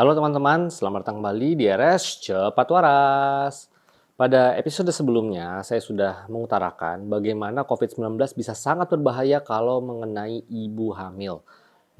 Halo teman-teman, selamat datang kembali di RS Cepat Waras. Pada episode sebelumnya, saya sudah mengutarakan bagaimana COVID-19 bisa sangat berbahaya kalau mengenai ibu hamil.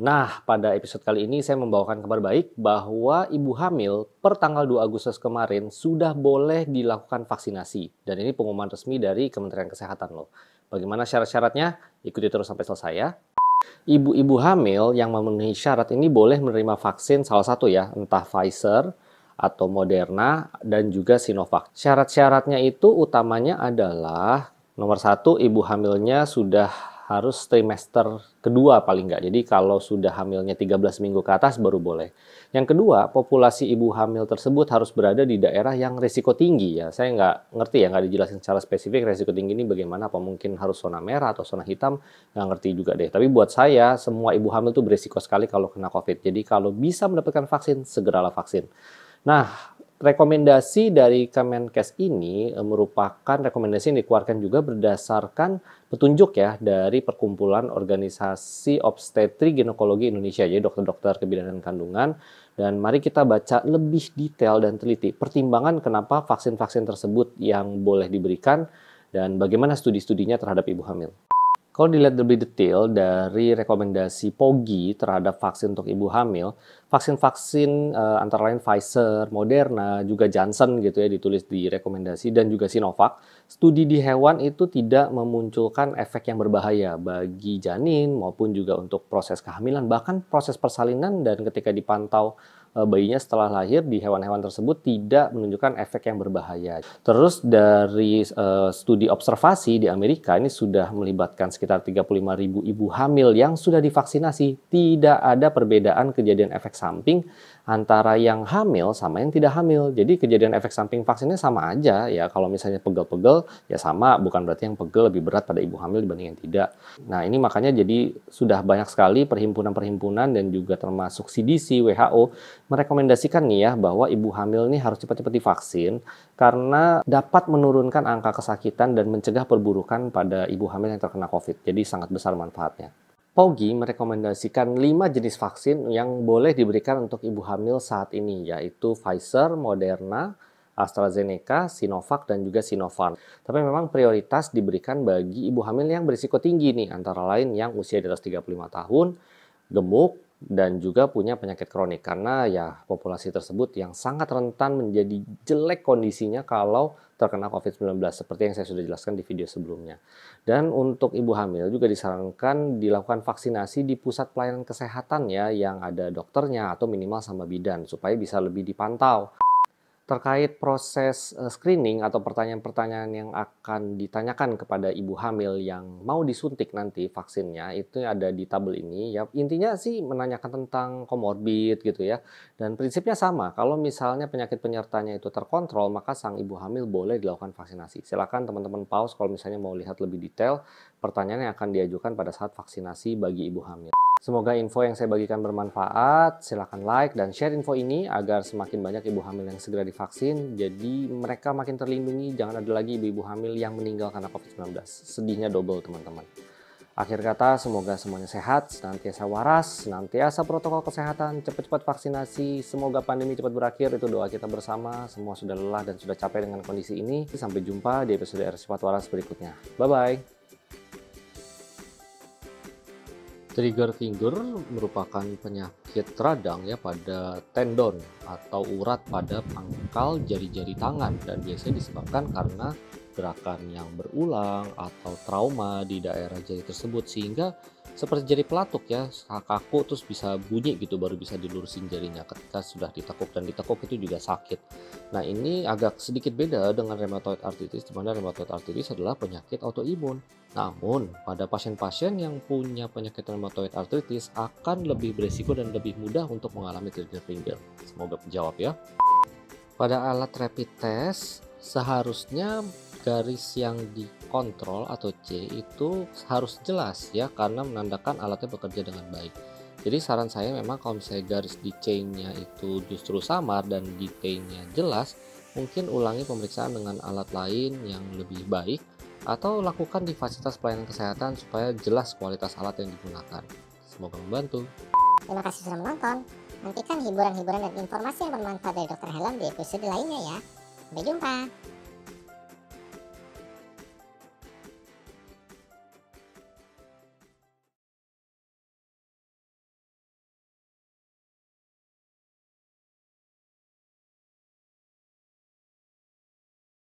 Nah, pada episode kali ini saya membawakan kabar baik bahwa ibu hamil per tanggal 2 Agustus kemarin sudah boleh dilakukan vaksinasi. Dan ini pengumuman resmi dari Kementerian Kesehatan loh. Bagaimana syarat-syaratnya? Ikuti terus sampai selesai ya. Ibu-ibu hamil yang memenuhi syarat ini boleh menerima vaksin salah satu ya, entah Pfizer atau Moderna dan juga Sinovac. Syarat-syaratnya itu utamanya adalah nomor satu, ibu hamilnya sudah harus trimester kedua paling nggak. Jadi kalau sudah hamilnya 13 minggu ke atas baru boleh. Yang kedua, populasi ibu hamil tersebut harus berada di daerah yang risiko tinggi ya. Saya nggak ngerti ya, nggak dijelasin secara spesifik risiko tinggi ini bagaimana, apa mungkin harus zona merah atau zona hitam, nggak ngerti juga deh. Tapi buat saya, semua ibu hamil tuh berisiko sekali kalau kena COVID. Jadi kalau bisa mendapatkan vaksin, segeralah vaksin. Nah, rekomendasi dari Kemenkes ini merupakan rekomendasi yang dikeluarkan juga berdasarkan petunjuk ya dari Perkumpulan Organisasi Obstetri Ginekologi Indonesia, jadi dokter-dokter kebidanan kandungan. Dan mari kita baca lebih detail dan teliti pertimbangan kenapa vaksin-vaksin tersebut yang boleh diberikan dan bagaimana studi-studinya terhadap ibu hamil. Kalau dilihat lebih detail dari rekomendasi POGI terhadap vaksin untuk ibu hamil, vaksin-vaksin antara lain Pfizer, Moderna, juga Johnson gitu ya ditulis di rekomendasi dan juga Sinovac, studi di hewan itu tidak memunculkan efek yang berbahaya bagi janin maupun juga untuk proses kehamilan, bahkan proses persalinan dan ketika dipantau bayinya setelah lahir di hewan-hewan tersebut tidak menunjukkan efek yang berbahaya. Terus dari studi observasi di Amerika ini sudah melibatkan sekitar 35.000 ibu hamil yang sudah divaksinasi. Tidak ada perbedaan kejadian efek samping antara yang hamil sama yang tidak hamil. Jadi kejadian efek samping vaksinnya sama aja ya. Kalau misalnya pegel-pegel ya sama, bukan berarti yang pegel lebih berat pada ibu hamil dibanding yang tidak. Nah ini makanya jadi sudah banyak sekali perhimpunan-perhimpunan dan juga termasuk CDC, WHO merekomendasikan nih ya bahwa ibu hamil ini harus cepat-cepat divaksin karena dapat menurunkan angka kesakitan dan mencegah perburukan pada ibu hamil yang terkena COVID. Jadi sangat besar manfaatnya. POGI merekomendasikan 5 jenis vaksin yang boleh diberikan untuk ibu hamil saat ini, yaitu Pfizer, Moderna, AstraZeneca, Sinovac, dan juga Sinopharm. Tapi memang prioritas diberikan bagi ibu hamil yang berisiko tinggi nih, antara lain yang usia di atas 35 tahun, gemuk, dan juga punya penyakit kronik. Karena ya populasi tersebut yang sangat rentan menjadi jelek kondisinya kalau terkena COVID-19 seperti yang saya sudah jelaskan di video sebelumnya. Dan untuk ibu hamil juga disarankan dilakukan vaksinasi di pusat pelayanan kesehatan ya yang ada dokternya atau minimal sama bidan supaya bisa lebih dipantau. Terkait proses screening atau pertanyaan-pertanyaan yang akan ditanyakan kepada ibu hamil yang mau disuntik nanti vaksinnya itu ada di tabel ini ya. Intinya sih menanyakan tentang komorbid gitu ya. Dan prinsipnya sama, kalau misalnya penyakit penyertanya itu terkontrol maka sang ibu hamil boleh dilakukan vaksinasi. Silakan teman-teman pause kalau misalnya mau lihat lebih detail pertanyaan yang akan diajukan pada saat vaksinasi bagi ibu hamil. Semoga info yang saya bagikan bermanfaat. Silakan like dan share info ini agar semakin banyak ibu hamil yang segera divaksin. Jadi mereka makin terlindungi. Jangan ada lagi ibu-ibu hamil yang meninggal karena COVID-19. Sedihnya double teman-teman. Akhir kata semoga semuanya sehat, senantiasa waras, senantiasa protokol kesehatan, cepat-cepat vaksinasi. Semoga pandemi cepat berakhir. Itu doa kita bersama. Semua sudah lelah dan sudah capek dengan kondisi ini. Sampai jumpa di episode RS Cepat Waras berikutnya. Bye-bye. Trigger finger merupakan penyakit radang ya pada tendon atau urat pada pangkal jari-jari tangan dan biasanya disebabkan karena gerakan yang berulang atau trauma di daerah jari tersebut sehingga seperti jari pelatuk ya kaku terus bisa bunyi gitu baru bisa dilurusin jarinya ketika sudah ditekuk dan ditekuk itu juga sakit. Nah ini agak sedikit beda dengan rheumatoid arthritis di mana rheumatoid arthritis adalah penyakit autoimun. Namun pada pasien-pasien yang punya penyakit rheumatoid arthritis akan lebih beresiko dan lebih mudah untuk mengalami trigger finger. Semoga menjawab ya. Pada alat rapid test seharusnya garis yang dikontrol atau C itu harus jelas ya karena menandakan alatnya bekerja dengan baik. Jadi saran saya memang kalau misalnya garis di C-nya itu justru samar dan di T-nya jelas, mungkin ulangi pemeriksaan dengan alat lain yang lebih baik atau lakukan di fasilitas pelayanan kesehatan supaya jelas kualitas alat yang digunakan. Semoga membantu. Terima kasih sudah menonton. Nantikan hiburan-hiburan dan informasi yang bermanfaat dari Dr. Helm di episode lainnya ya. Sampai jumpa.